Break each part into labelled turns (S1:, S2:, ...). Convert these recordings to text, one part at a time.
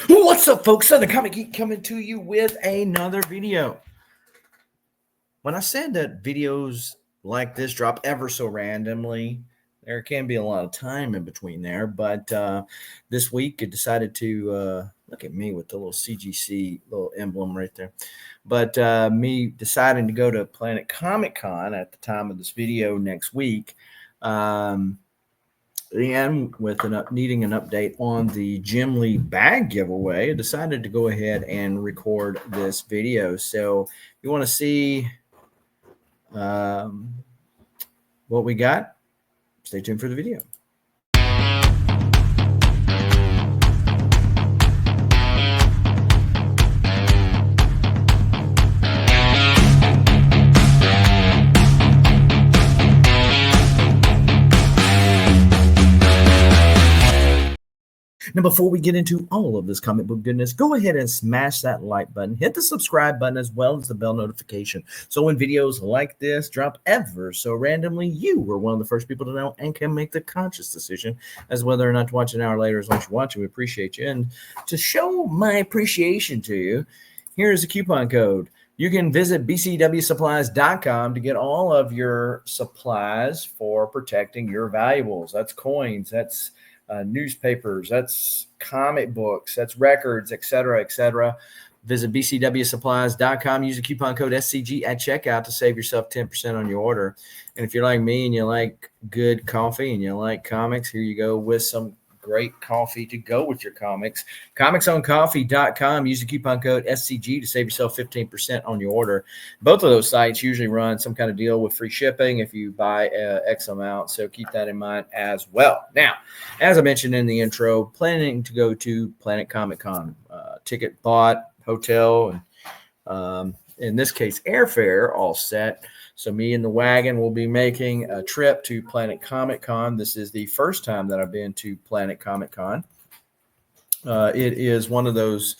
S1: What's up, folks? Southern Comic Geek coming to you with another video. When I said that videos like this drop ever so randomly, there can be a lot of time in between there. But this week, I decided to look at me with the little CGC little emblem right there. But me deciding to go to Planet Comic Con at the time of this video next week. And with needing an update on the Jim Lee bag giveaway, I decided to go ahead and record this video. So if you want to see what we got, stay tuned for the video. Now, before we get into all of this comic book goodness, go ahead and smash that like button, hit the subscribe button, as well as the bell notification. So when videos like this drop ever so randomly, you are one of the first people to know and can make the conscious decision as whether or not to watch an hour later. As long as you watch it, we appreciate you. And to show my appreciation to you, here is a coupon code. You can visit bcwsupplies.com to get all of your supplies for protecting your valuables. That's coins, that's newspapers, that's comic books, that's records, etc., etc. Visit bcwsupplies.com. Use the coupon code SCG at checkout to save yourself 10% on your order. And if you're like me and you like good coffee and you like comics, here you go with some great coffee to go with your comics. Comicsoncoffee.com. Use the coupon code SCG to save yourself 15% on your order. Both of those sites usually run some kind of deal with free shipping if you buy X amount, so keep that in mind as well. Now, as I mentioned in the intro, planning to go to Planet Comic Con. Ticket bought, hotel, and in this case, airfare all set. So me and the wagon will be making a trip to Planet Comic Con. This is the first time that I've been to Planet Comic Con. It is one of those,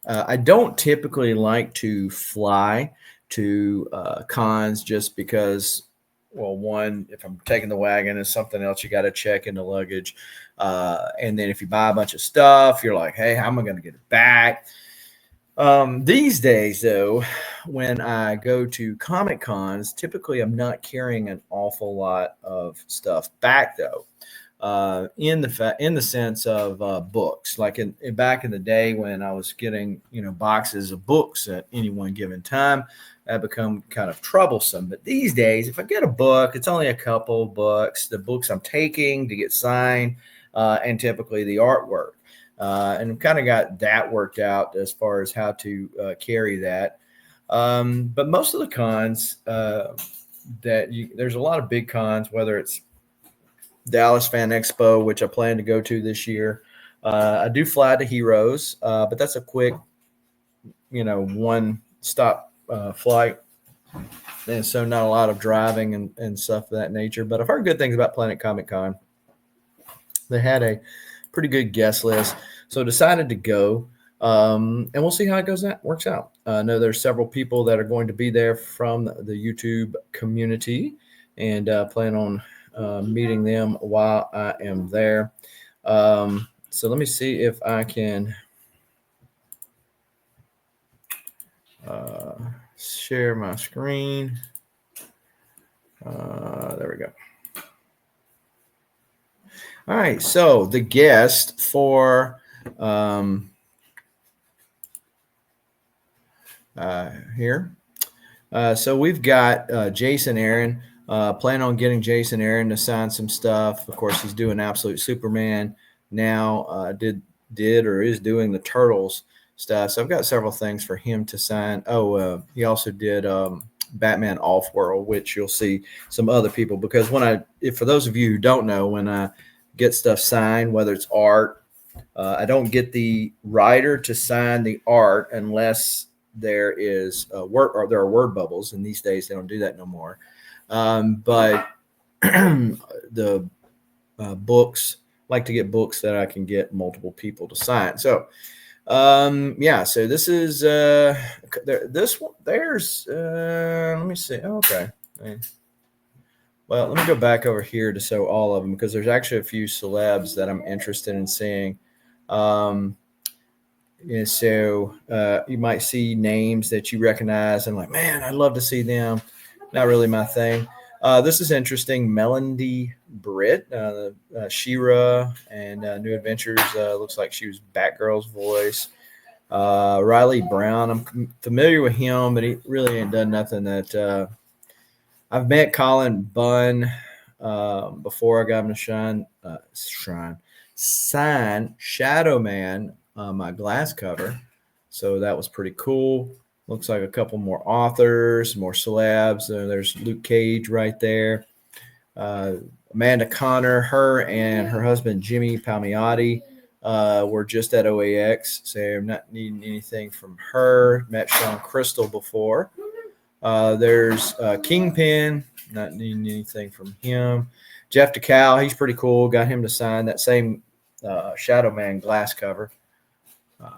S1: I don't typically like to fly to cons just because, well, one, if I'm taking the wagon, is something else you got to check in the luggage. And then if you buy a bunch of stuff, you're like, hey, how am I going to get it back? These days, though, when I go to Comic Cons, typically I'm not carrying an awful lot of stuff back, though. In the sense of books, like back in the day when I was getting boxes of books at any one given time, that become kind of troublesome. But these days, if I get a book, it's only a couple books. The books I'm taking to get signed, and typically the artwork. And I've kind of got that worked out as far as how to carry that. But most of the cons there's a lot of big cons, whether it's Dallas Fan Expo, which I plan to go to this year. I do fly to Heroes, but that's a quick, one stop flight. And so not a lot of driving and stuff of that nature. But I've heard good things about Planet Comic Con. They had a pretty good guest list, so decided to go, and we'll see how it works out. I know there's several people that are going to be there from the YouTube community, and plan on meeting them while I am there. So let me see if I can share my screen. There we go. All right, so the guest for here. So we've got Jason Aaron. Plan on getting Jason Aaron to sign some stuff. Of course, he's doing Absolute Superman now. Did or is doing the Turtles stuff. So I've got several things for him to sign. Oh, he also did Batman Off-World, which you'll see some other people, because for those of you who don't know, when I get stuff signed, whether it's art, I don't get the writer to sign the art unless there is a word, or there are word bubbles, and these days they don't do that no more. But the books, like to get books that I can get multiple people to sign. So so this is this one. There's let me see. Okay. Well, let me go back over here to show all of them, because there's actually a few celebs that I'm interested in seeing. And so you might see names that you recognize and like, man, I'd love to see them. Not really my thing. This is interesting. Melody Britt, She-Ra, and New Adventures. Looks like she was Batgirl's voice. Riley Brown, I'm familiar with him, but he really ain't done nothing that I've met Colin Bunn before I got him to sign Shadow Man on my glass cover. So that was pretty cool. Looks like a couple more authors, more celebs. There's Luke Cage right there. Amanda Connor, her and her husband Jimmy Palmiotti were just at OAX, so I'm not needing anything from her. Met Sean Crystal before. There's Kingpin, not needing anything from him. Jeff DeCal, he's pretty cool. Got him to sign that same Shadow Man glass cover.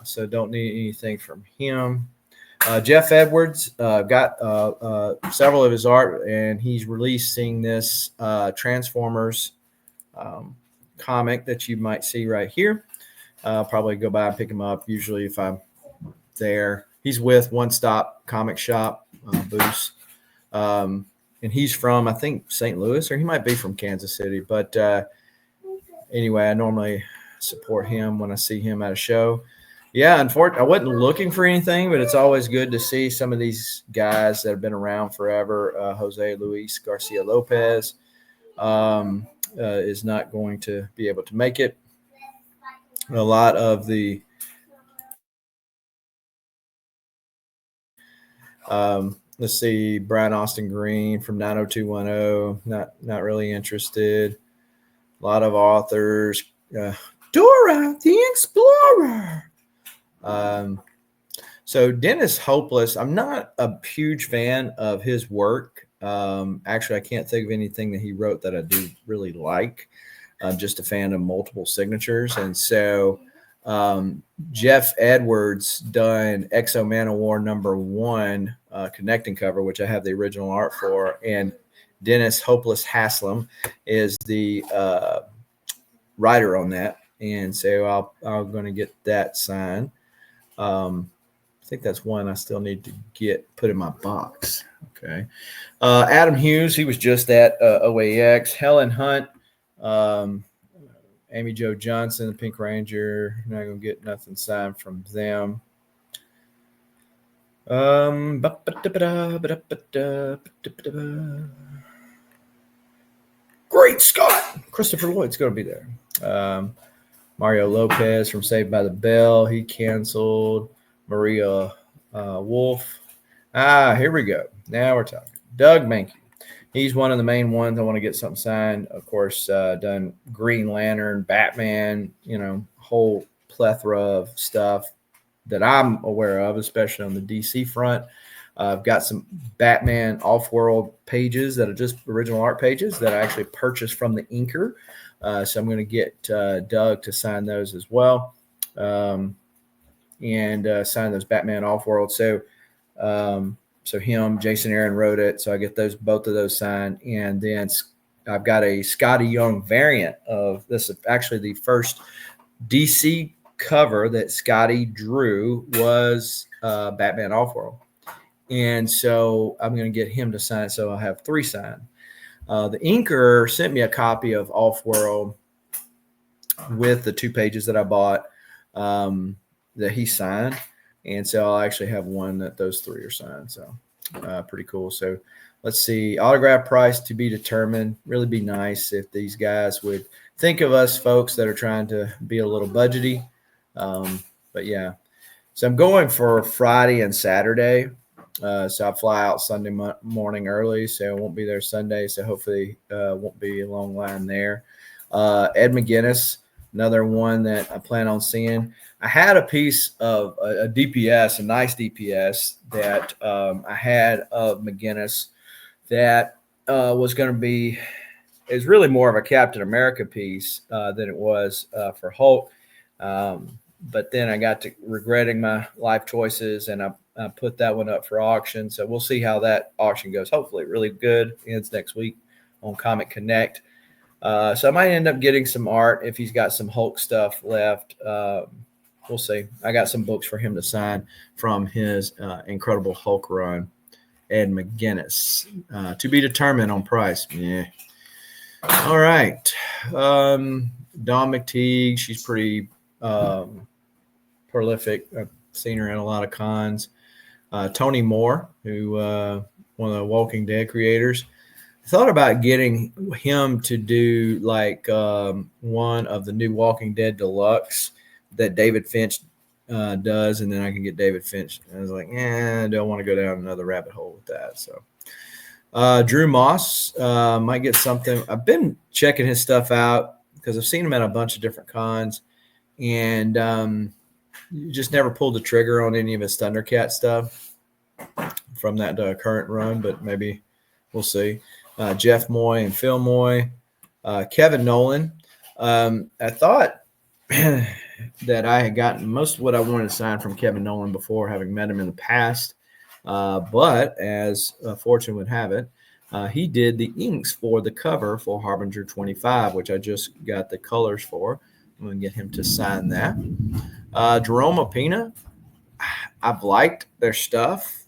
S1: So don't need anything from him. Jeff Edwards got several of his art, and he's releasing this Transformers comic that you might see right here. I'll probably go by and pick him up, usually if I'm there. He's with One Stop Comic Shop, Boost. And he's from, I think, St. Louis, or he might be from Kansas City. But anyway, I normally support him when I see him at a show. Yeah, unfortunately, I wasn't looking for anything, but it's always good to see some of these guys that have been around forever. Jose Luis Garcia Lopez is not going to be able to make it. A lot of the let's see, Brian Austin Green from 90210, not really interested. A lot of authors. Dora the Explorer. So Dennis Hopeless, I'm not a huge fan of his work. Actually, I can't think of anything that he wrote that I do really like. I'm just a fan of multiple signatures. And so Jeff Edwards done Exo Man of War #1 connecting cover, which I have the original art for. And Dennis Hopeless Haslam is the writer on that. And so I'm going to get that signed. I think that's one I still need to put in my box. Okay. Adam Hughes, he was just at OAX. Helen Hunt, Amy Jo Johnson, the Pink Ranger. Not going to get nothing signed from them. Great Scott! Christopher Lloyd's going to be there. Mario Lopez from Saved by the Bell, he canceled. Maria Wolf. Here we go. Now we're talking. Doug Mankey. He's one of the main ones I want to get something signed. Of course, done Green Lantern, Batman, whole plethora of stuff that I'm aware of, especially on the DC front. I've got some Batman off-world pages that are just original art pages that I actually purchased from the inker. So I'm going to get Doug to sign those as well. And sign those Batman off-world. So him, Jason Aaron wrote it. So I get both of those signed. And then I've got a Scotty Young variant of this. Actually, the first DC cover that Scotty drew was Batman off-world. And so I'm going to get him to sign. So I'll have 3 signed. The inker sent me a copy of Off-World with the 2 pages that I bought that he signed. And so I'll actually have one that those 3 are signed. So pretty cool. So let's see. Autograph price to be determined. Really be nice if these guys would think of us folks that are trying to be a little budgety. But yeah. So I'm going for Friday and Saturday. So I fly out Sunday morning early, so I won't be there Sunday. So hopefully won't be a long line there. Ed McGuinness, another one that I plan on seeing. I had a piece of a DPS, a nice DPS that I had of McGuinness that was going to be – it was really more of a Captain America piece than it was for Hulk. But then I got to regretting my life choices, and I put that one up for auction. So we'll see how that auction goes. Hopefully really good. Ends next week on Comic Connect. So I might end up getting some art if he's got some Hulk stuff left. we'll see. I got some books for him to sign from his Incredible Hulk run. Ed McGuinness. To be determined on price. Yeah. All right. Dawn McTeague. She's pretty prolific. I've seen her in a lot of cons. Tony Moore, who one of the Walking Dead creators. I thought about getting him to do like one of the new Walking Dead Deluxe that David Finch does, and then I can get David Finch. And I was like, I don't want to go down another rabbit hole with that. So Drew Moss might get something. I've been checking his stuff out because I've seen him at a bunch of different cons, and just never pulled the trigger on any of his Thundercat stuff from that current run, but maybe we'll see. Jeff Moy and Phil Moy, Kevin Nolan. I thought that I had gotten most of what I wanted to sign from Kevin Nolan before, having met him in the past. But as fortune would have it, he did the inks for the cover for Harbinger 25, which I just got the colors for. I'm going to get him to sign that. Jerome Opina, I've liked their stuff,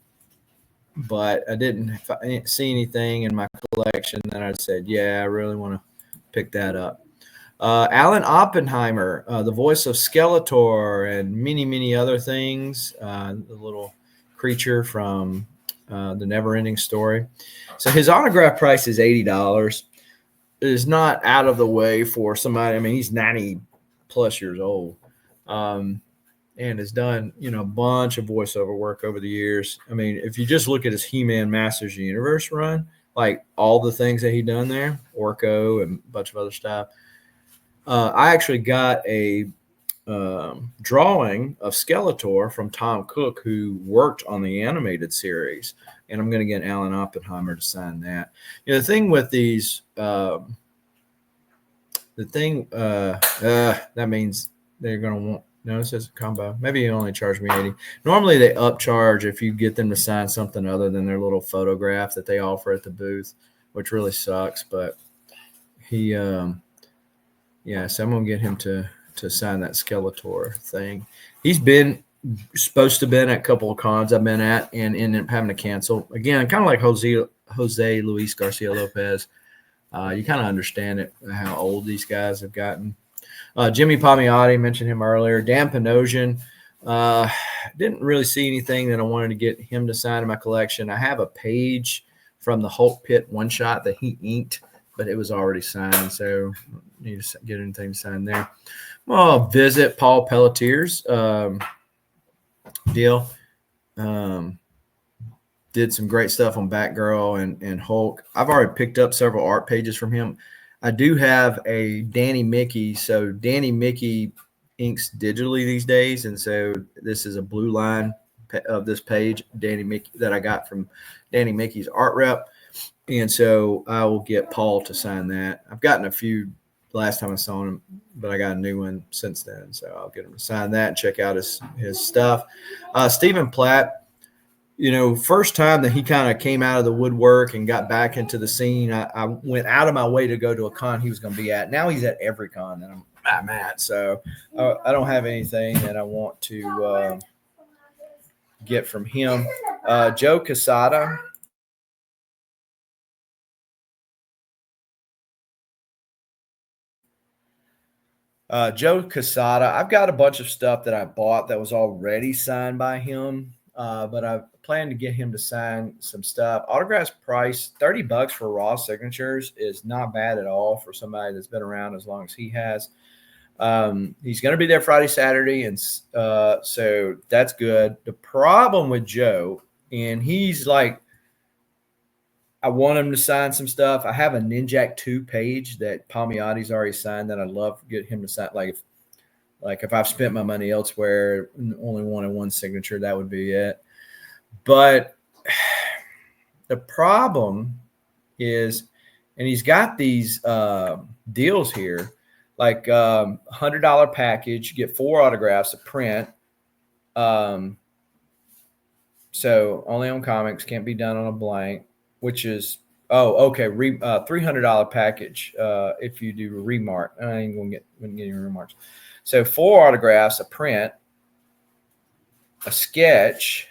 S1: but I didn't see anything in my collection that I said, yeah, I really want to pick that up. Alan Oppenheimer, the voice of Skeletor and many, many other things, the little creature from the Never-Ending Story. So his autograph price is $80. It is not out of the way for somebody. I mean, he's 90-plus years old. And has done, a bunch of voiceover work over the years. I mean, if you just look at his He-Man Masters of the Universe run, like all the things that he done there, Orko and a bunch of other stuff. I actually got a drawing of Skeletor from Tom Cook, who worked on the animated series, and I'm going to get Alan Oppenheimer to sign that. The thing with these, that means they're going to want. No, it says combo. Maybe you only charge me $80. Normally they upcharge if you get them to sign something other than their little photograph that they offer at the booth, which really sucks. But he, so I'm gonna get him to sign that Skeletor thing. He's been supposed to been at a couple of cons I've been at and ended up having to cancel again. Kind of like Jose Luis Garcia Lopez. You kind of understand it how old these guys have gotten. Jimmy Palmiotti, mentioned him earlier. Dan Panosian, didn't really see anything that I wanted to get him to sign in my collection. I have a page from the Hulk Pit one-shot that he inked, but it was already signed, so I don't need to get anything signed there. Well, I'll visit Paul Pelletier's deal. Did some great stuff on Batgirl and Hulk. I've already picked up several art pages from him. I do have a Danny Mickey. So Danny Mickey inks digitally these days, and so this is a blue line of this page, Danny Mickey, that I got from Danny Mickey's art rep. And so I will get Paul to sign that. I've gotten a few last time I saw him, but I got a new one since then. So I'll get him to sign that and check out his stuff. Stephen Platt. First time that he kind of came out of the woodwork and got back into the scene, I went out of my way to go to a con he was going to be at. Now he's at every con that I'm at. So I don't have anything that I want to get from him. Joe Quesada. Joe Quesada. I've got a bunch of stuff that I bought that was already signed by him. But I plan to get him to sign some stuff. Autographs price $30 for raw signatures is not bad at all for somebody that's been around as long as he has. He's going to be there Friday, Saturday, and so that's good. The problem with Joe, and he's like, I want him to sign some stuff. I have a Ninjak 2 page that Palmiotti's already signed that I'd love to get him to sign. Like if I've spent my money elsewhere, only wanted one signature, that would be it. But the problem is, and he's got these deals here, like $100 package, get 4 autographs, a print. So only on comics, can't be done on a blank, which is, $300 package if you do a remark. I ain't going to get any remarks. So 4 autographs, a print, a sketch.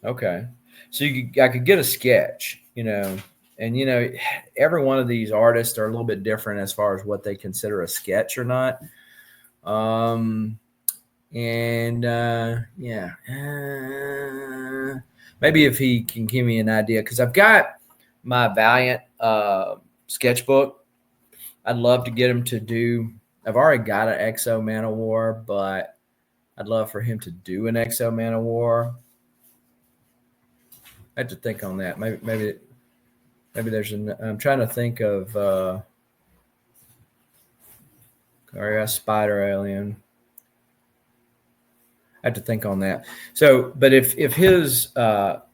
S1: Okay. So I could get a sketch, and every one of these artists are a little bit different as far as what they consider a sketch or not. And yeah, maybe if he can give me an idea, because I've got my Valiant sketchbook. I'd love to get him to do. I've already got an Exo Man of War, but I'd love for him to do an Exo Man of War. I have to think on that. Maybe there's an. I'm trying to think of. Spider Alien. I have to think on that. So, but if his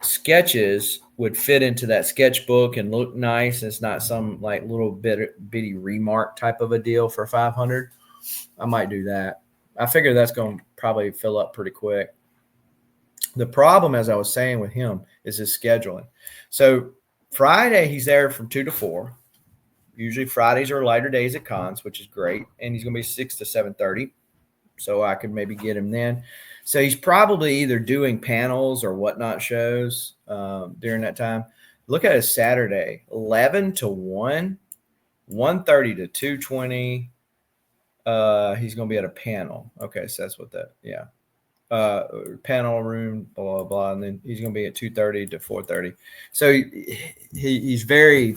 S1: sketches would fit into that sketchbook and look nice, it's not some like little bitty remark type of a deal for 500. I might do that. I figure that's going to probably fill up pretty quick. The problem, as I was saying with him, is his scheduling. So Friday he's there from 2 to 4. Usually Fridays are lighter days at cons, which is great, and he's going to be 6 to 7:30. So I could maybe get him then. So he's probably either doing panels or whatnot shows during that time. Look at his Saturday, 11 to 1, 1:30 to 2:20. He's going to be at a panel. Okay, so that's what that, yeah. Panel room, blah, blah, blah. And then he's going to be at 2:30 to 4:30. So he's very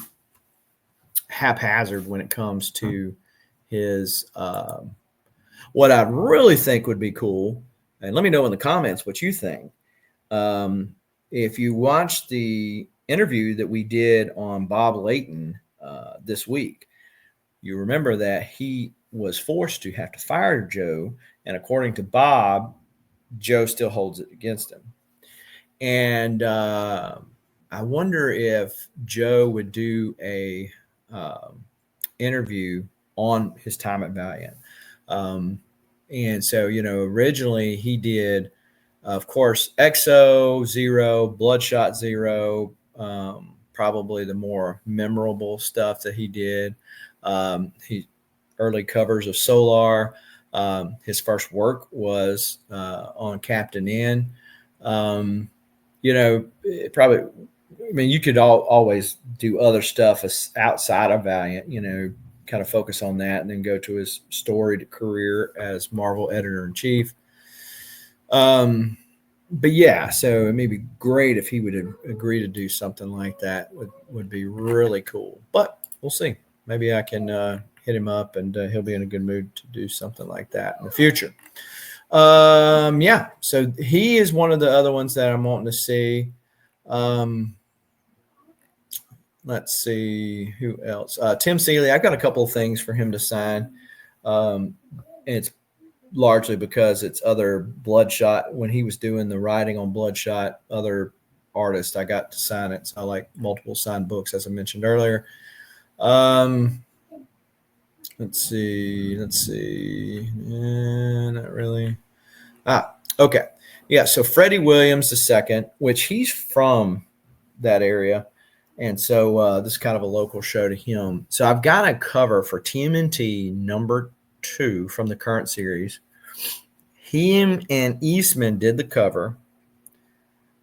S1: haphazard when it comes to his what I really think would be cool, and let me know in the comments what you think. If you watched the interview that we did on Bob Layton this week, you remember that he was forced to have to fire Joe, and according to Bob, Joe still holds it against him. And I wonder if Joe would do a interview on his time at Valiant. And so, originally he did, of course, Exo, Zero, Bloodshot Zero, probably the more memorable stuff that he did. He early covers of Solar. His first work was on Captain N. Probably, you could always do other stuff outside of Valiant, kind of focus on that and then go to his storied career as Marvel editor-in-chief. But yeah, so it may be great if he would agree to do something like that. Would be really cool. But we'll see. Maybe I can hit him up and he'll be in a good mood to do something like that in the future. Yeah, so he is one of the other ones that I'm wanting to see. Let's see who else. Tim Seeley. I've got a couple of things for him to sign. And it's largely because it's other Bloodshot. When he was doing the writing on Bloodshot, other artists, I got to sign it. So I like multiple signed books, as I mentioned earlier. Let's see. Not really. Okay. Yeah. So Freddie Williams II, which he's from that area. And so this is kind of a local show to him. So I've got a cover for TMNT #2 from the current series. Him and Eastman did the cover.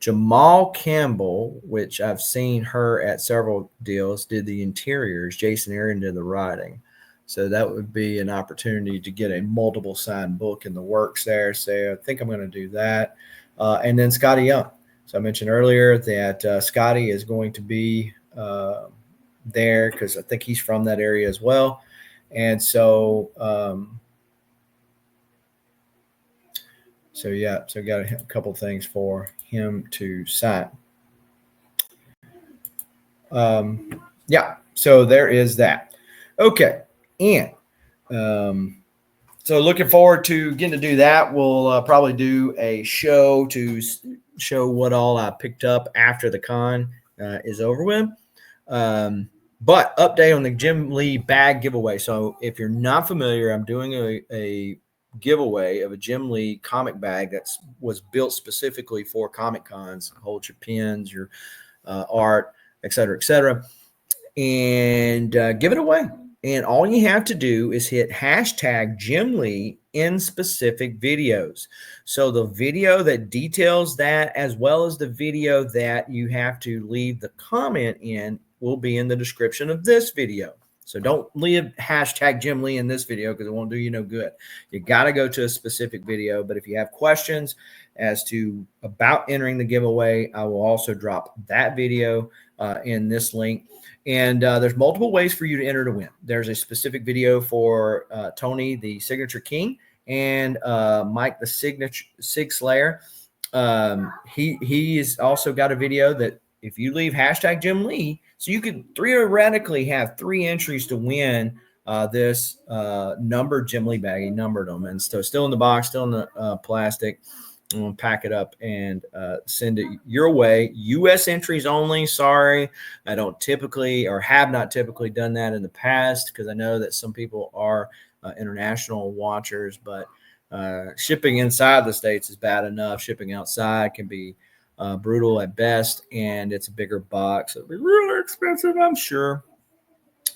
S1: Jamal Campbell, which I've seen her at several deals, did the interiors. Jason Aaron did the writing. So that would be an opportunity to get a multiple signed book in the works there. So I think I'm going to do that. And then Scotty Young. So I mentioned earlier that Scotty is going to be there because I think he's from that area as well. And so, so got a couple things for him to sign. Yeah, so there is that. Okay, and so looking forward to getting to do that. We'll probably do a show to show what all I picked up after the con is over with. But update on the Jim Lee bag giveaway. So if you're not familiar, I'm doing a giveaway of a Jim Lee comic bag that was built specifically for Comic Cons. Hold your pins, your art, et cetera, and give it away. And all you have to do is hit hashtag Jim Lee in specific videos. So the video that details that, as well as the video that you have to leave the comment in, will be in the description of this video. So don't leave hashtag Jim Lee in this video because it won't do you no good. You got to go to a specific video. But if you have questions as to about entering the giveaway, I will also drop that video in this link. And there's multiple ways for you to enter to win. There's a specific video for Tony, the Signature King, and Mike, the Sig Slayer. He has also got a video that if you leave hashtag Jim Lee, so you could theoretically have 3 entries to win this numbered Jim Lee bag. He numbered them, and so still in the box, still in the plastic. I'm gonna pack it up and send it your way. U.S. entries only. Sorry, I don't typically or have not typically done that in the past because I know that some people are international watchers, but shipping inside the States is bad enough. Shipping outside can be brutal at best, and it's a bigger box. It'll be really expensive, I'm sure.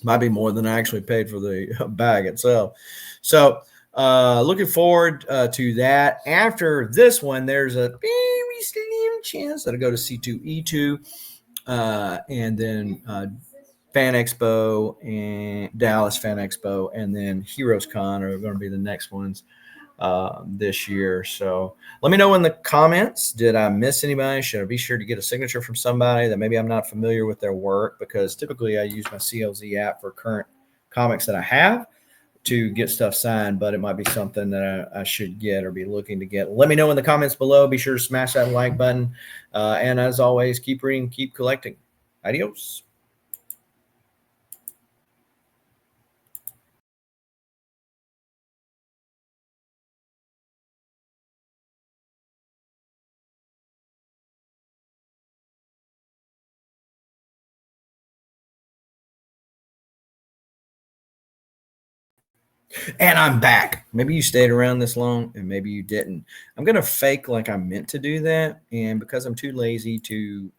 S1: Might be more than I actually paid for the bag itself. So looking forward to that. After this one, there's a very slim chance that I go to C2E2 and then Fan Expo and Dallas Fan Expo, and then Heroes Con are going to be the next ones this year. So let me know in the comments, did I miss anybody? Should I be sure to get a signature from somebody that maybe I'm not familiar with their work? Because typically I use my CLZ app for current comics that I have to get stuff signed, but it might be something that I should get or be looking to get. Let me know in the comments below. Be sure to smash that like button. And as always, keep reading, keep collecting. Adios. And I'm back. Maybe you stayed around this long and maybe you didn't. I'm going to fake like I meant to do that. And because I'm too lazy to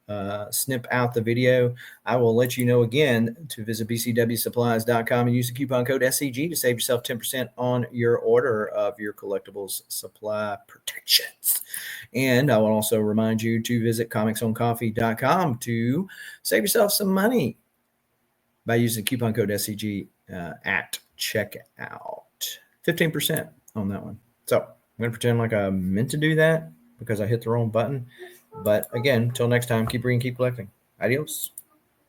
S1: snip out the video, I will let you know again to visit bcwsupplies.com and use the coupon code SCG to save yourself 10% on your order of your collectibles supply protections. And I will also remind you to visit comicsoncoffee.com to save yourself some money by using coupon code SCG at checkout. 15% on that one. So I'm going to pretend like I meant to do that because I hit the wrong button. But again, until next time, keep reading, keep collecting. Adios.